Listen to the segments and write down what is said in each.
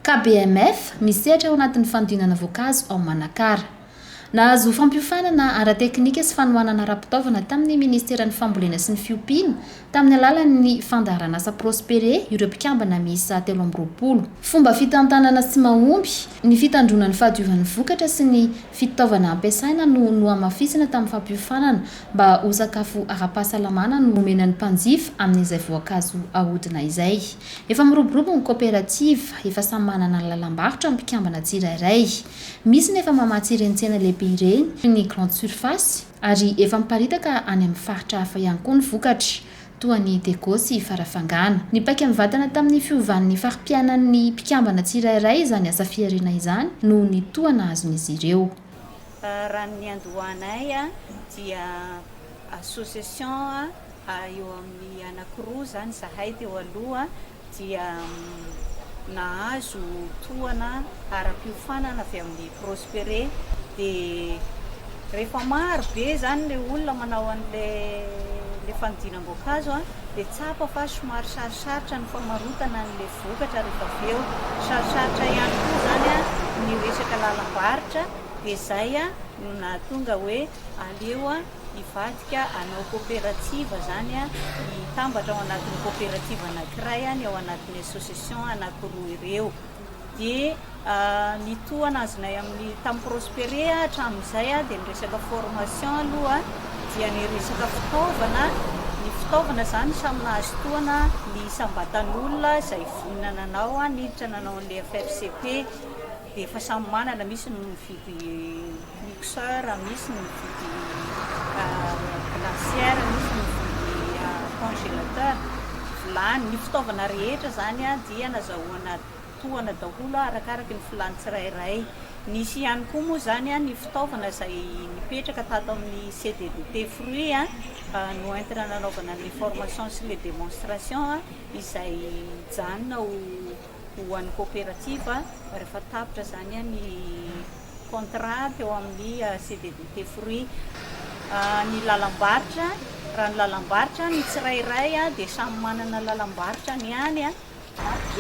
KBMF misehatra ao anatin'ny fandinana voankazo ao Manakara. Nahazo fampiofanana ara-teknika sy fanohanana ara-pitaovana tamin'ny Ministeran'ny Fambolena sy ny Fiompiana tamin'ny alalan'ny fandaharana asa Prospere ireo mpikambana miisa 320. Fomba fitantanana sy mahomby ny fitandronan'ny fahadiovan'ny vokatra sy ny fitaovana ampiasaina no amafisina tamin'ny fampiofanana mba ho sakafo ara-pahasalamana no omenan'ny mpanjifa amin'izay voankazo ahodina izay. Efa miroborobo ny kooperativa, efa samy manana ny lalam-barotra ny mpikambana tsirairay. Misy nefa mamatsy ireny tsena lehibe ireny ny grande surface ary efa miparitaka any amin'ny faritra hafa ihany koa ny vokatra toa ny Dego sy Farafangana. Ny paika mivantana tamin'ny fiovan'ny farim-pianan'ny mpikambana tsirairay izany asa fiarina izany no ny toa nahazon'izy ireo. Raha ny andohanay dia association eo amin'ny anankiroa zany zahay teo aloha dia nahazo toana ara-piofanana avy amin'ny Prospere dia rehefa maro be zany le olona manao an'le fandinam-boankazo dia tsapa fa somary sarosarotra ny famarotana an'le vokatra rehefa avy eo. Sarosarotra ihany koa zany ny resaka lalam-barotra dia zay no nahatonga hoe aleo hivadika anao kooperativa zany hitambatra ao anatin'ny kooperativa anankiray ny ao anatin'ny association anankiroa ireo. Dia ny toana azonay amin'ny tamin'ny Prospere hatramin'izay dia ny resaka formation aloha dia ny resaka fitaovana. Ny fitaovana zany samy nahazo toana ny isam-batan'olona izay vonana anao niditra nanao an'le FRCP dia efa samy manana, misy ny mividy mixeur, misy ny mividy glacière, misy ny mividy congélateur, vilany. Ny fitaovana rehetra zany dia nazahoana toana daholo arakaraka ny filany tsirairay. Nisy ihany koa moa zany ny fitaovana izay nipetraka tato amin'ny CDDT fruit no entina nanaovana les formations sy les démonstrations izay janona ho an'ny coopérative rehefa tapitra zany ny contrat teo amin'ny CDDT fruit. Ny lalam-barotra, raha ny lalam-barotra ny tsirairay dia samy manana lalam-barotra ny any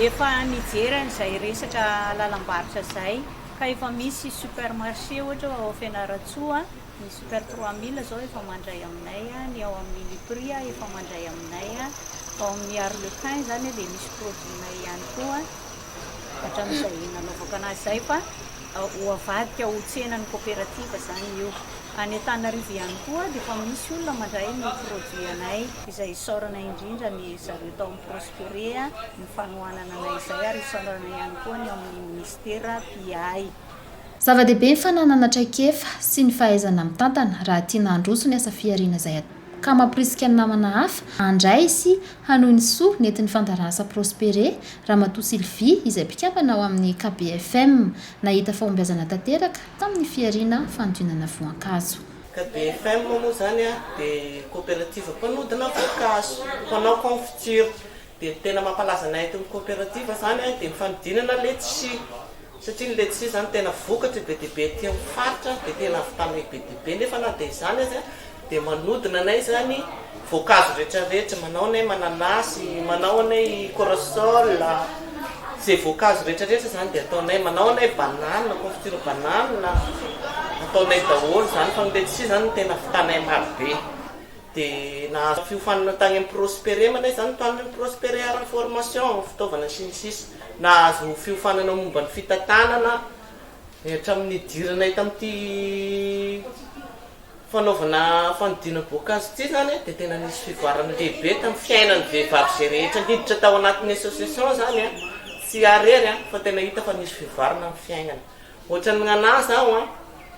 efa nijerany izay resaka lalam-barotra izay ka efa misy supermarché ohatra ao Fianaratsoa, ny super 3000 zao efa mandray aminay, ny ao amin'ny Lipri efa mandray aminay, ao amin'ny Arlequin zany dia misy produit-nay ihany koa hatramin'izay nanaovako anazy izay fa ho avadika ho tsenan'ny kooperativa zany io. Any Antananarivo ihany koa dia efa misy olona mandray ny produit anay izay isaorana indrindra ny zareo tao amin'ny Prospere ny fanohanana anay izay ary isaorana ihany koa ny amin'ny ministera PI. Zava-dehibe ny fananana traikefa sy ny fahaizana mitantana raha tiana handroso ny asa fiarina izay ka mampirisika ny namana hafa handray sy hanohy ny soa nentin'ny fandaharana asa Prospere Ramatoa Sylvie izay mpikambana ao amin'ny KBFM nahita fahombiazana tanteraka tamin'ny fiarina fandinana voankazo. KBFM moa zany dia coopérative mpanodina voankazo, mpanao confiture dia tena mampalaza anay eto amin'ny coopérative zany dia mifandinana letisia satria ny letisia zany tena vokatra be dia be ety amin'ny faritra dia tena avitanay be dia be nefa na dia izany azy dia manodina anay zany voankazo rehetrarehetra, manao anay mananasy, manao anay corosol, izay voankazo rehetrarehetra zany dia ataonay, manao anay banane, confiture banane, ataonay daholo zany fa ny letisia zany tena vitanay maro be. Dia nahazo fiofanana tany amin'ny Prospere manay zany tany amin'ny Prospere ara formation fitaovana sy ny sisa. Nahazo fiofanana momba ny fitantanana hatramin'ny idiranay tamin'ity fanaovana fanodina voankazo ity zany dia tena nisy fivoarana lehibe tamin'ny fiainan'ny vehivavy izay rehetra niditra tao anatin'ny association zany sy arery fa tena hita fa nisy fivoarana amin'ny fiainana. Ohatran'ny anazy aho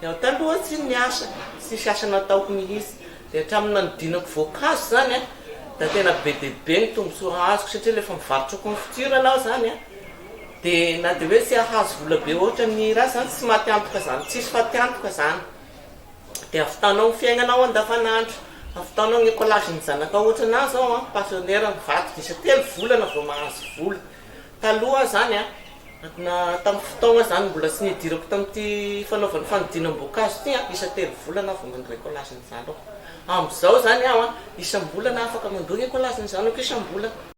dia taloha tsy niasa, tsisy asa nataoko mihitsy dia hatramin'ny nanodinako voankazo zany dia tena be dia be ny tombontsoa azoko satria rehefa mivarotra confiture anao zany dia na dia hoe tsy ahazo vola be ohatra ny raha zany tsy maty antoka zany, tsisy faty antoka zany. Dia avitanao ny fiainanao andavanandro, avitanao ny écolage ny zanaka ohatra anazy zao pensionnaire mivadika isa 3 volana vao mahazo vola. Taloha zany tamin'ny fotoana zany mbola tsy nidirako tamin'ity fanaovana fanodinam-boankazo ity isa 3 volana vao mandray écolage ny zanako. Amin'izao zany aho isam-bolana afaka mandoa ny écolage ny zanako isam-bolana.